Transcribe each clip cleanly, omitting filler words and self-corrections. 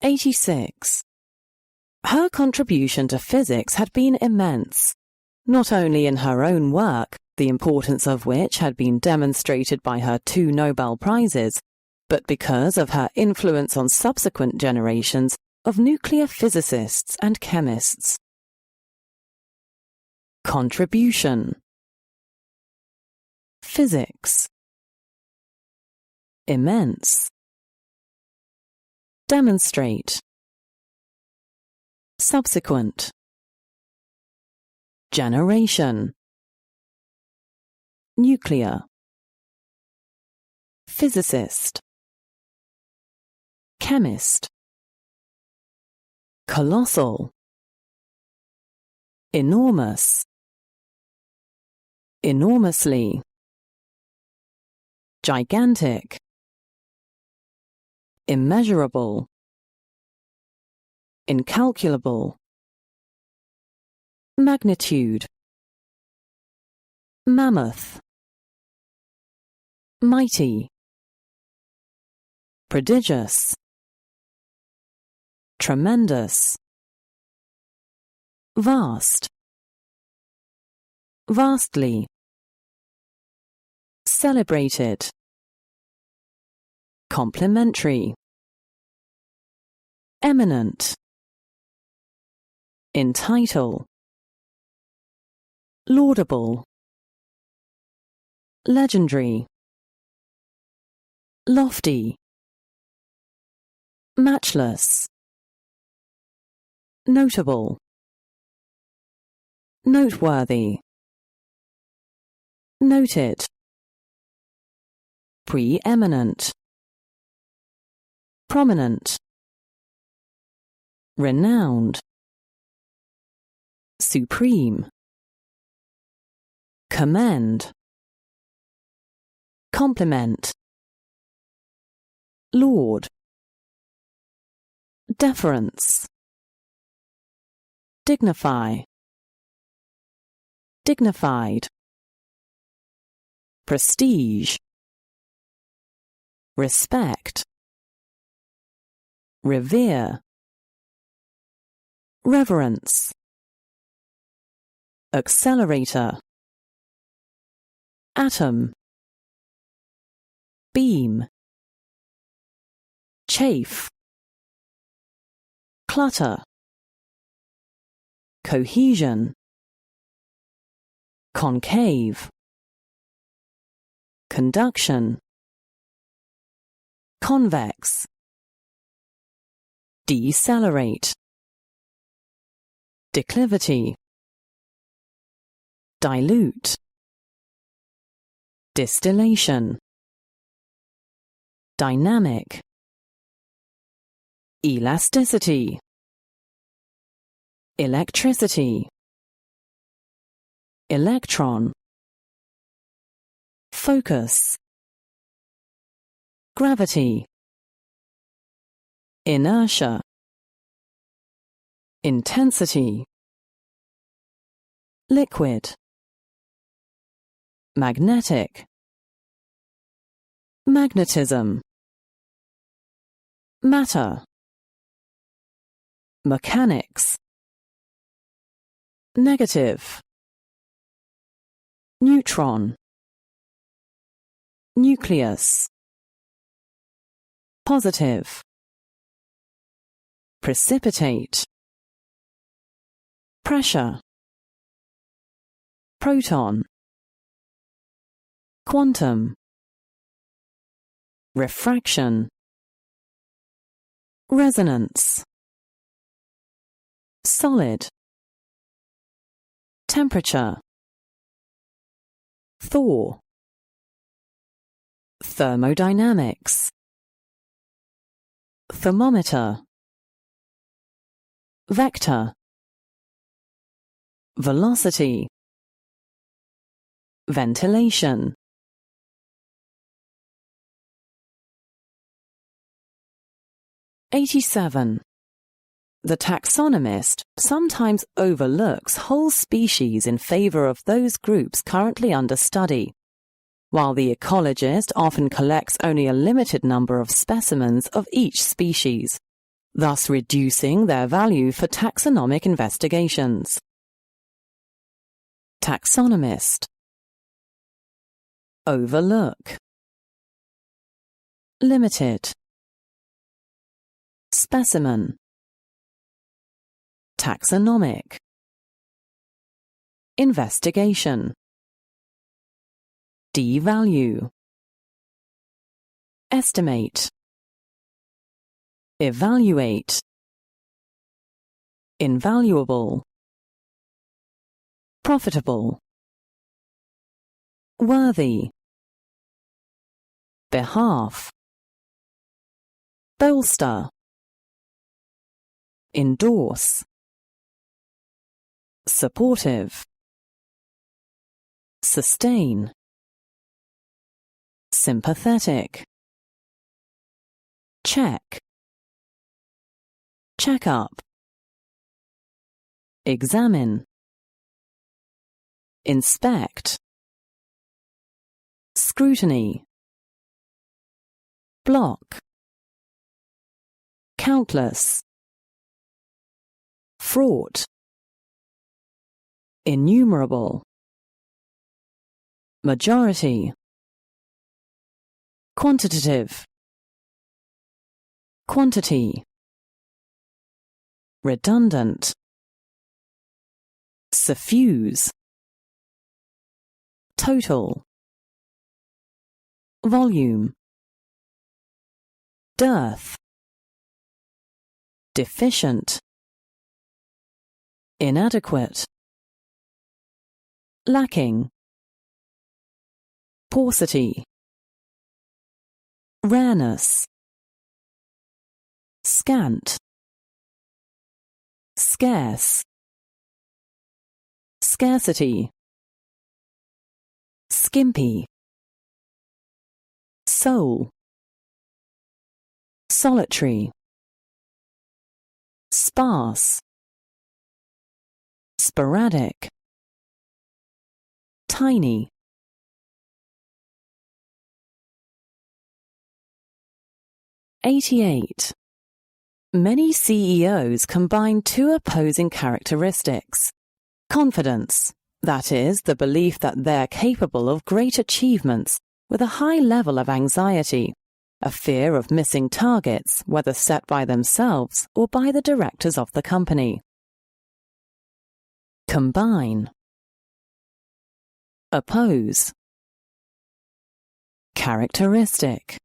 86. Her contribution to physics had been immense, not only in her own work, the importance of which had been demonstrated by her 2 Nobel Prizes, but because of her influence on subsequent generations of nuclear physicists and chemists. Contribution. Physics. Immense. Demonstrate. Subsequent. Generation. Nuclear. Physicist. Chemist. Colossal. Enormous. Enormously. Gigantic. Immeasurable. Incalculable. Magnitude. Mammoth. Mighty. Prodigious. Tremendous. Vast. Vastly. Celebrated. Complimentary. Eminent. Entitle. Laudable. Legendary. Lofty. Matchless. Notable. Noteworthy. Noted. Preeminent. Prominent. Renowned. Supreme. Commend. Compliment. Laud. Deference. Dignify. Dignified. Prestige. Respect. Revere. Reverence. Accelerator. Atom. Beam. Chafe. Clutter. Cohesion. Concave. Conduction. Convex. Decelerate. Declivity. Dilute. Distillation. Dynamic. Elasticity. Electricity. Electron. Focus. Gravity. Inertia. Intensity. Liquid. Magnetic. Magnetism. Matter. Mechanics. Negative. Neutron. Nucleus. Positive. Precipitate. Pressure. Proton. Quantum. Refraction. Resonance. Solid. Temperature. Thaw. Thermodynamics. Thermometer. Vector. Velocity. Ventilation. '87. The taxonomist sometimes overlooks whole species in favor of those groups currently under study, while the ecologist often collects only a limited number of specimens of each species. thus reducing their value for taxonomic investigations. Taxonomist. Overlook. Limited. Specimen. Taxonomic. Investigation. Devalue. Estimate. Evaluate. Invaluable. Profitable. Worthy. Behalf. Bolster. Endorse. Supportive. Sustain. Sympathetic. Check. Check up. Examine. Inspect. Scrutiny. Block. Countless. Fraught. Innumerable. Majority. Quantitative. Quantity. Redundant. Suffuse. Total. Volume. Dearth. Deficient. Inadequate. Lacking. Paucity. Rareness. Scant. Scarce. Scarcity. Skimpy. Sole. Solitary. Sparse. Sporadic. Tiny. '88. Many CEOs combine two opposing characteristics. Confidence, that is, the belief that they're capable of great achievements, with a high level of anxiety, a fear of missing targets, whether set by themselves or by the directors of the company. Combine. Oppose. Characteristic.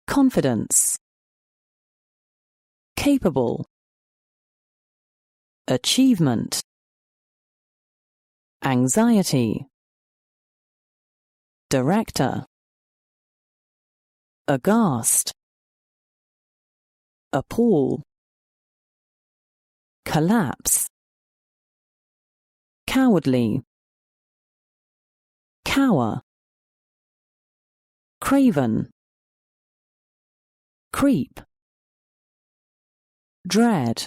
Confidence. Capable. Achievement. Anxiety. Director. Aghast. Appall. Collapse. Cowardly. Cower. Craven. Creep. Dread.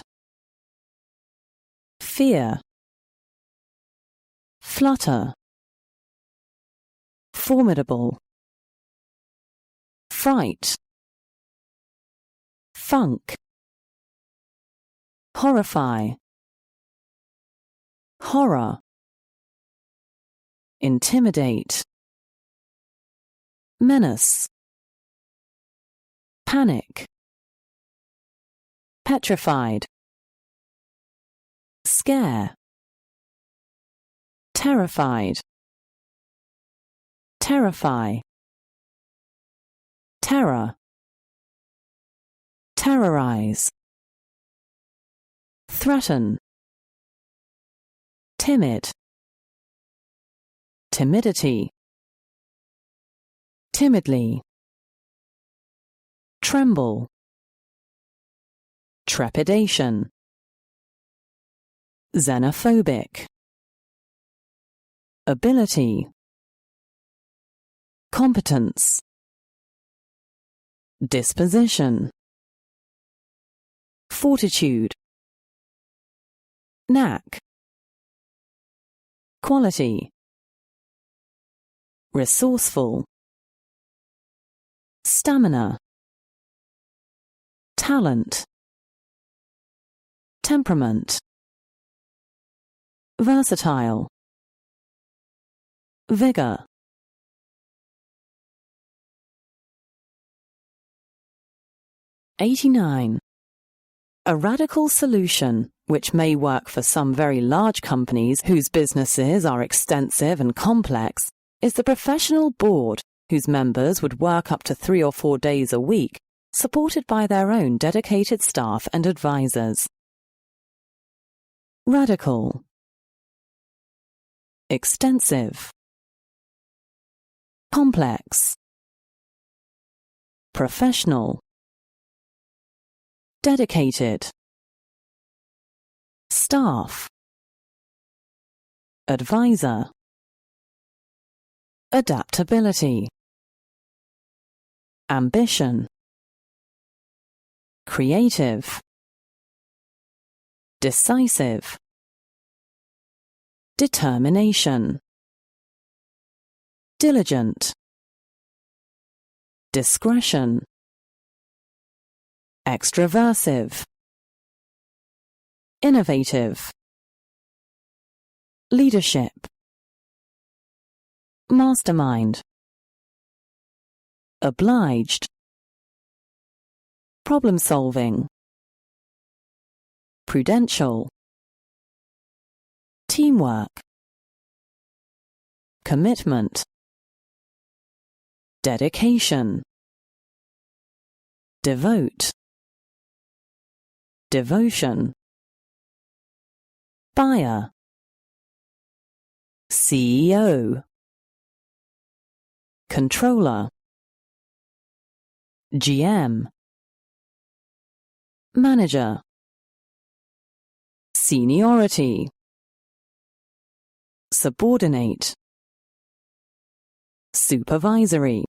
Fear. Flutter. Formidable. Fright. Funk. Horrify. Horror. Intimidate. Menace. Panic. Petrified. Scare. Terrified. Terrify. Terror. Terrorize. Threaten. Timid. Timidity. Timidly. Tremble. Trepidation. Xenophobic. Ability. Competence. Disposition. Fortitude. Knack. Quality. Resourceful. Stamina. talent, temperament, versatile, vigor. '89. A radical solution, which may work for some very large companies whose businesses are extensive and complex, is the professional board, whose members would work up to 3 or 4 days a week, supported by their own dedicated staff and advisors. Radical, extensive, complex, professional, dedicated, staff, advisor, adaptability, ambition, creative, decisive, determination, diligent, discretion, extraversive, innovative, leadership, mastermind, obliged, problem-solving, prudential, teamwork, commitment, dedication, devote, devotion, buyer, CEO, controller, GM, manager, seniority, subordinate, supervisory,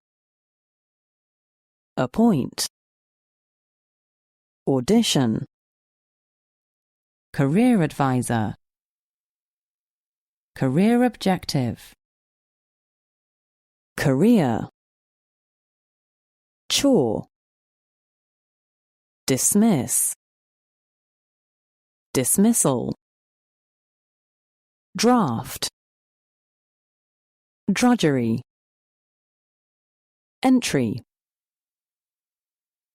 appoint, audition, career advisor, career objective, career, chore, dismiss, dismissal, draft, drudgery, entry,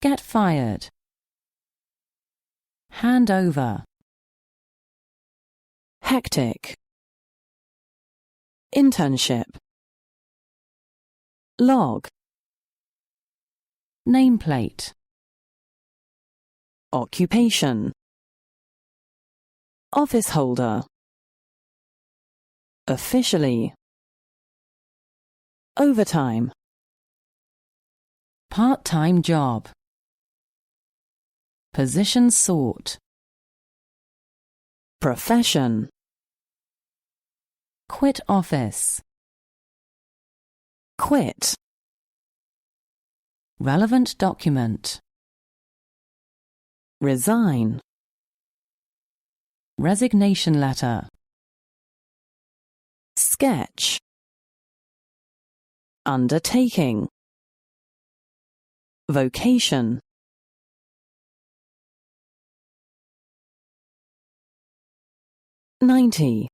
get fired, hand over, hectic, internship, log, nameplate, occupation, office holder, officially, overtime, part-time job, position sought, profession, quit office, quit, relevant document, resign, resignation letter, sketch, undertaking, vocation, '90.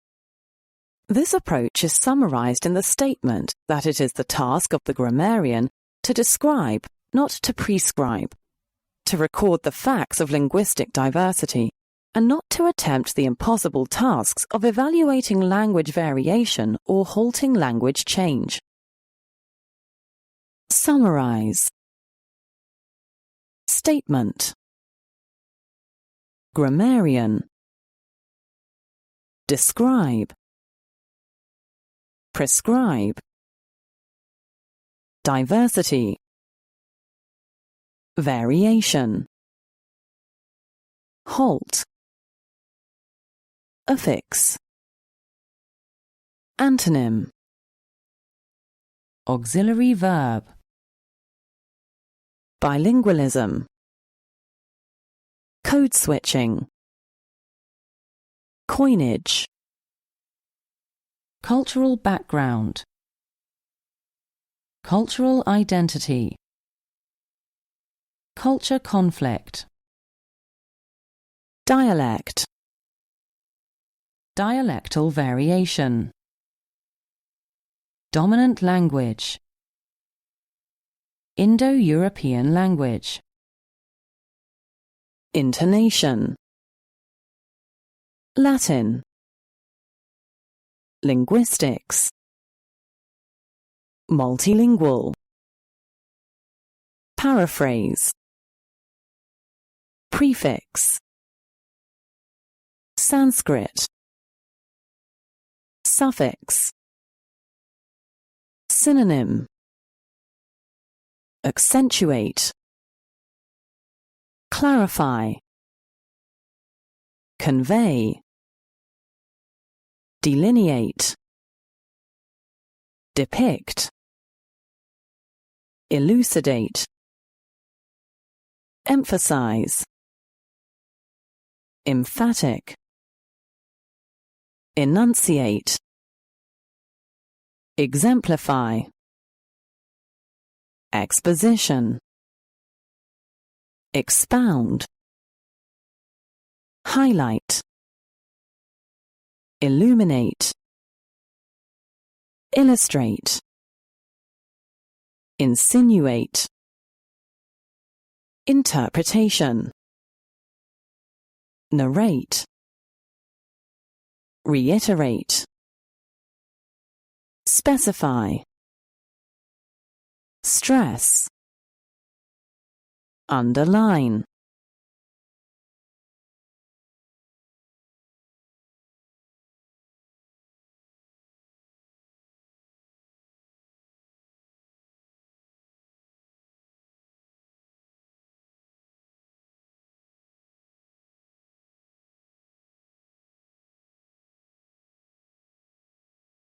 This approach is summarized in the statement that it is the task of the grammarian to describe, not to prescribe, to record the facts of linguistic diversity, and not to attempt the impossible tasks of evaluating language variation or halting language change. Summarize. Statement. Grammarian. Describe. Prescribe. Diversity. Variation. Halt. Affix. Antonym. Auxiliary verb. Bilingualism. Code switching. Coinage. Cultural background. Cultural identity. Culture conflict. Dialect. Dialectal variation. Dominant language. Indo-European language. Intonation. Latin. Linguistics. Multilingual. Paraphrase. Prefix. Sanskrit. Suffix. Synonym. Accentuate. Clarify. Convey. Delineate. Depict. Elucidate. Emphasize. Emphatic. Enunciate. Exemplify. Exposition. Expound. Highlight. Illuminate. Illustrate. Insinuate. Interpretation. Narrate. Reiterate. Specify. Stress. Underline.